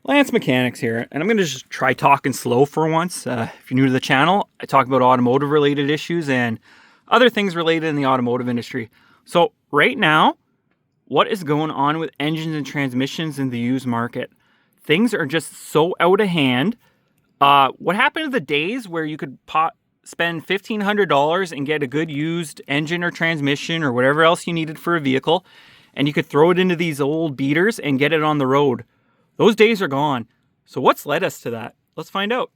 Lance Mechanics here, and I'm going to just try talking slow for once. If you're new to the channel, I talk about automotive related issues and other things related in the automotive industry. So right now, what is going on with engines and transmissions in the used market? Things are just so out of hand. What happened to the days where you could spend $1,500 and get a good used engine or transmission or whatever else you needed for a vehicle, and you could throw it into these old beaters and get it on the road? Those days are gone. So what's led us to that? Let's find out.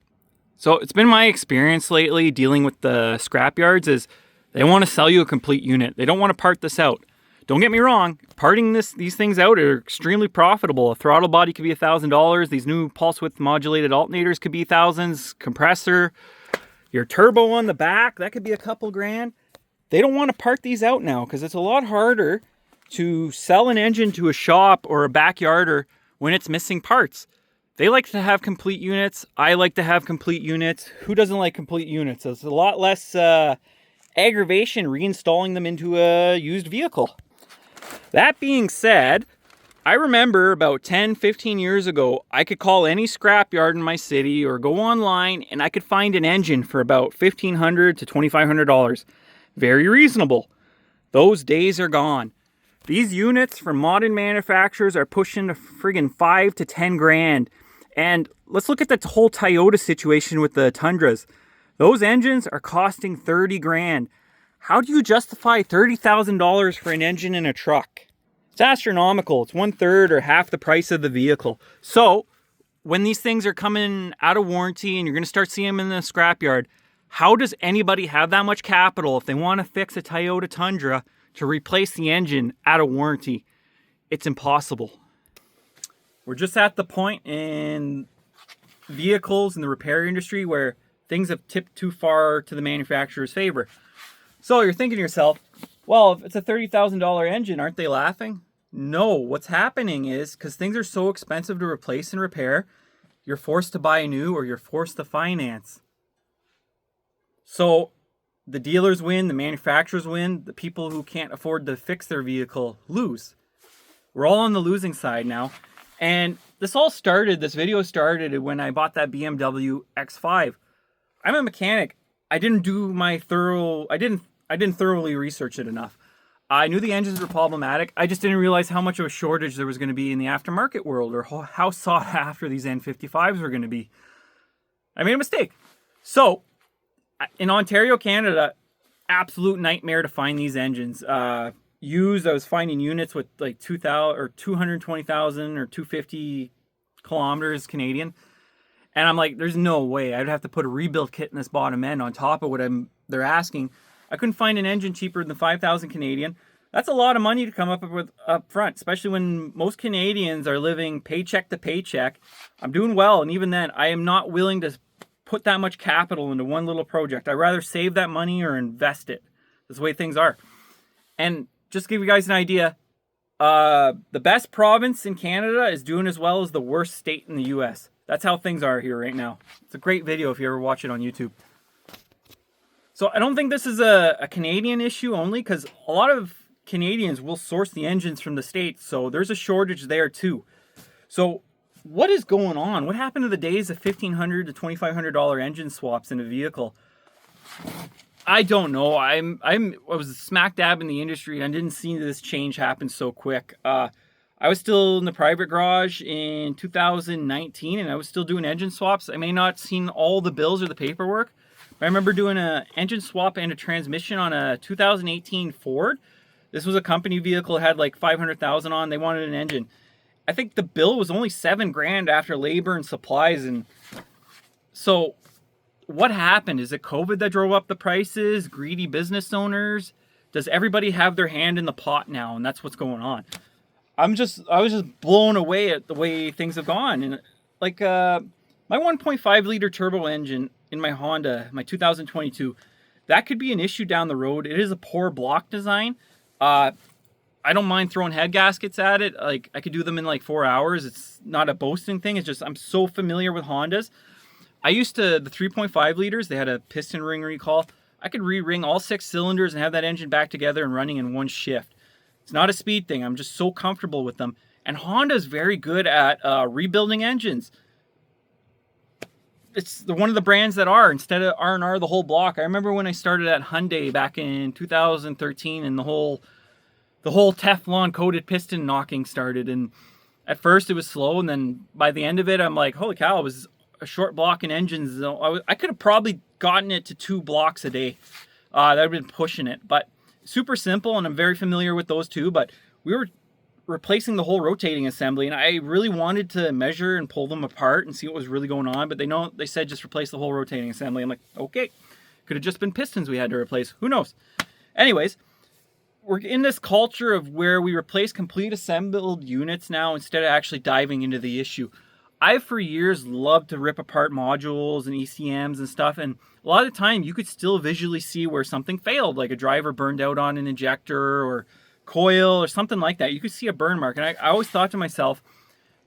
So it's been my experience lately dealing with the scrapyards is they want to sell you a complete unit. They don't want to part this out. Don't get me wrong, parting these things out are extremely profitable. A throttle body could be $1,000. These new pulse width modulated alternators could be thousands. Compressor, your turbo on the back, that could be a couple grand. They don't want to part these out now because it's a lot harder to sell an engine to a shop or a backyarder when it's missing parts. They like to have complete units. I like to have complete units. Who doesn't like complete units? It's a lot less aggravation reinstalling them into a used vehicle. That being said, I remember about 10, 15 years ago, I could call any scrapyard in my city or go online and I could find an engine for about $1,500 to $2,500. Very reasonable. Those days are gone. These units from modern manufacturers are pushing to friggin' 5 to 10 grand. And let's look at the whole Toyota situation with the Tundras. Those engines are costing 30 grand. How do you justify $30,000 for an engine in a truck? It's astronomical. It's 1/3 or half the price of the vehicle. So when these things are coming out of warranty and you're going to start seeing them in the scrapyard, how does anybody have that much capital if they want to fix a Toyota Tundra to replace the engine out of warranty? It's impossible. We're just at the point in vehicles in the repair industry where things have tipped too far to the manufacturer's favor. So you're thinking to yourself, well, if it's a $30,000 engine, aren't they laughing? No, what's happening is because things are so expensive to replace and repair, you're forced to buy a new or you're forced to finance. So the dealers win, the manufacturers win, the people who can't afford to fix their vehicle lose. We're all on the losing side now. And this video started when I bought that BMW X5. I'm a mechanic. I didn't thoroughly research it enough. I knew the engines were problematic. I just didn't realize how much of a shortage there was going to be in the aftermarket world or how sought after these N55s were going to be. I made a mistake. So in Ontario, Canada, absolute nightmare to find these engines. Used, I was finding units with like 2,000 or 220,000 or 250 kilometers Canadian. And I'm like, there's no way. I'd have to put a rebuild kit in this bottom end on top of what they're asking. I couldn't find an engine cheaper than 5,000 Canadian. That's a lot of money to come up with up front, especially when most Canadians are living paycheck to paycheck. I'm doing well, and even then, I am not willing to put that much capital into one little project. I'd rather save that money or invest it. That's the way things are. And just to give you guys an idea, the best province in Canada is doing as well as the worst state in the US. That's how things are here right now. It's a great video if you ever watch it on YouTube. So I don't think this is a Canadian issue only, because a lot of Canadians will source the engines from the States, so there's a shortage there too. So what is going on? What happened to the days of $1,500 to $2,500 engine swaps in a vehicle? I don't know. I was smack dab in the industry and I didn't see this change happen so quick. I was still in the private garage in 2019 and I was still doing engine swaps. I may not have seen all the bills or the paperwork, but I remember doing an engine swap and a transmission on a 2018 Ford. This was a company vehicle, it had like 500,000 on. They wanted an engine. I think the bill was only 7 grand after labor and supplies. And so what happened? Is it COVID that drove up the prices? Greedy business owners? Does everybody have their hand in the pot now? And that's what's going on. I was just blown away at the way things have gone. And like my 1.5 liter turbo engine in my Honda, my 2022, that could be an issue down the road. It is a poor block design. I don't mind throwing head gaskets at it. Like I could do them in like 4 hours. It's not a boasting thing. It's just I'm so familiar with Hondas. The 3.5 liters, they had a piston ring recall. I could re-ring all 6 cylinders and have that engine back together and running in one shift. It's not a speed thing. I'm just so comfortable with them. And Honda is very good at rebuilding engines. It's one of the brands that are, instead of R&R the whole block. I remember when I started at Hyundai back in 2013, and the whole Teflon coated piston knocking started. And at first it was slow, and then by the end of it, I'm like, holy cow, it was a short block in engines. I could have probably gotten it to 2 blocks a day. That would have been pushing it, but super simple, and I'm very familiar with those two. But we were replacing the whole rotating assembly, and I really wanted to measure and pull them apart and see what was really going on, but they said just replace the whole rotating assembly. I'm like, okay, could have just been pistons we had to replace. Who knows? Anyways, we're in this culture of where we replace complete assembled units now instead of actually diving into the issue. I've for years loved to rip apart modules and ECMs and stuff, and a lot of the time you could still visually see where something failed, like a driver burned out on an injector or coil or something like that. You could see a burn mark, and I always thought to myself,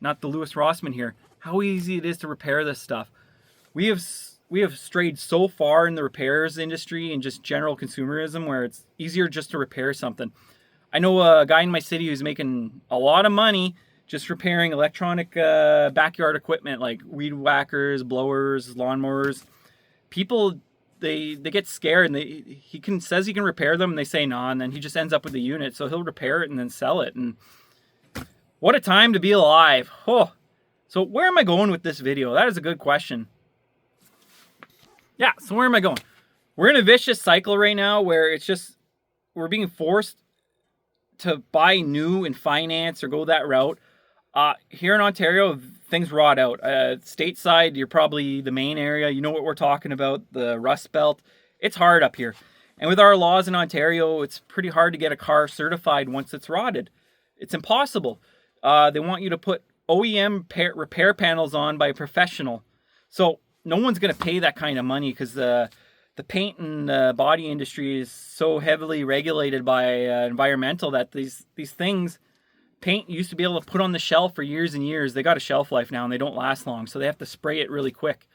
not the Lewis Rossman here, how easy it is to repair this stuff. We have strayed so far in the repairs industry and just general consumerism where it's easier just to repair something. I know a guy in my city who's making a lot of money just repairing electronic backyard equipment like weed whackers, blowers, lawnmowers. People, they get scared, and he says he can repair them, and they say no, and then he just ends up with the unit. So he'll repair it and then sell it. And what a time to be alive. Oh. So where am I going with this video? That is a good question. Yeah, so where am I going? We're in a vicious cycle right now where it's just, we're being forced to buy new and finance or go that route. Here in Ontario, things rot out. Stateside, you're probably the main area. You know what we're talking about, the Rust Belt. It's hard up here. And with our laws in Ontario, it's pretty hard to get a car certified once it's rotted. It's impossible. They want you to put OEM repair panels on by a professional. So no one's going to pay that kind of money because the paint and body industry is so heavily regulated by environmental that these things, paint used to be able to put on the shelf for years and years. They got a shelf life now and they don't last long. So they have to spray it really quick.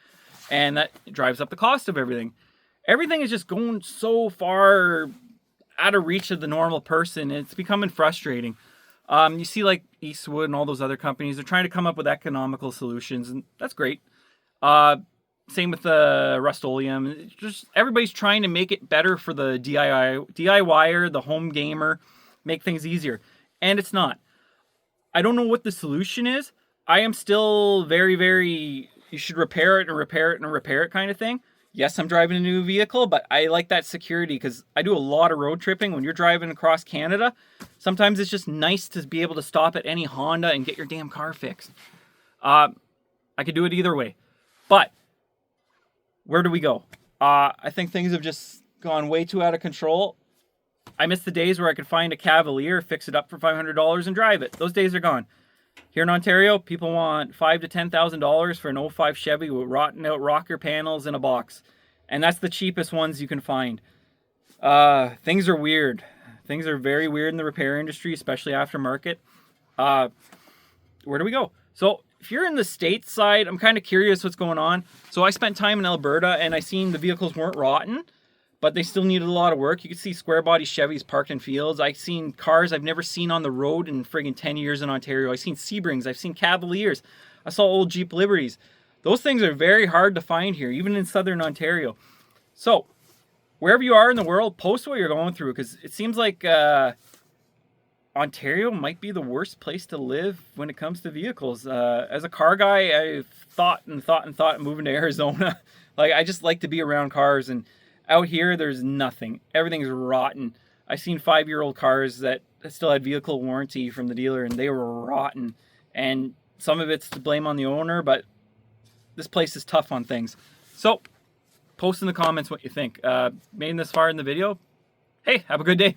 And that drives up the cost of everything. Everything is just going so far out of reach of the normal person. It's becoming frustrating. You see like Eastwood and all those other companies, they're trying to come up with economical solutions, and that's great. Same with the Rust-Oleum. Just everybody's trying to make it better for the DIYer, the home gamer, make things easier. And it's not. I don't know what the solution is. I am still very, very, you should repair it and repair it and repair it kind of thing. Yes, I'm driving a new vehicle, but I like that security because I do a lot of road tripping. When you're driving across Canada, sometimes it's just nice to be able to stop at any Honda and get your damn car fixed. I could do it either way. But where do we go? I think things have just gone way too out of control. I miss the days where I could find a Cavalier, fix it up for $500 and drive it. Those days are gone. Here in Ontario, people want $5,000 to $10,000 for an 05 Chevy with rotten out rocker panels in a box. And that's the cheapest ones you can find. Things are weird. Things are very weird in the repair industry, especially aftermarket. Where do we go? So if you're in the States side, I'm kind of curious what's going on. So I spent time in Alberta and I seen the vehicles weren't rotten, but they still needed a lot of work. You could see square body Chevys parked in fields. I've seen cars I've never seen on the road in friggin' 10 years in Ontario. I've seen Sebrings. I've seen Cavaliers. I saw old Jeep Liberties. Those things are very hard to find here, even in southern Ontario. So wherever you are in the world, post what you're going through, because it seems like Ontario might be the worst place to live when it comes to vehicles. As a car guy, I've thought moving to Arizona. Like, I just like to be around cars, and out here, there's nothing. Everything's rotten. I've seen 5-year-old cars that still had vehicle warranty from the dealer, and they were rotten. And some of it's to blame on the owner, but this place is tough on things. So, post in the comments what you think. Made it this far in the video. Hey, have a good day.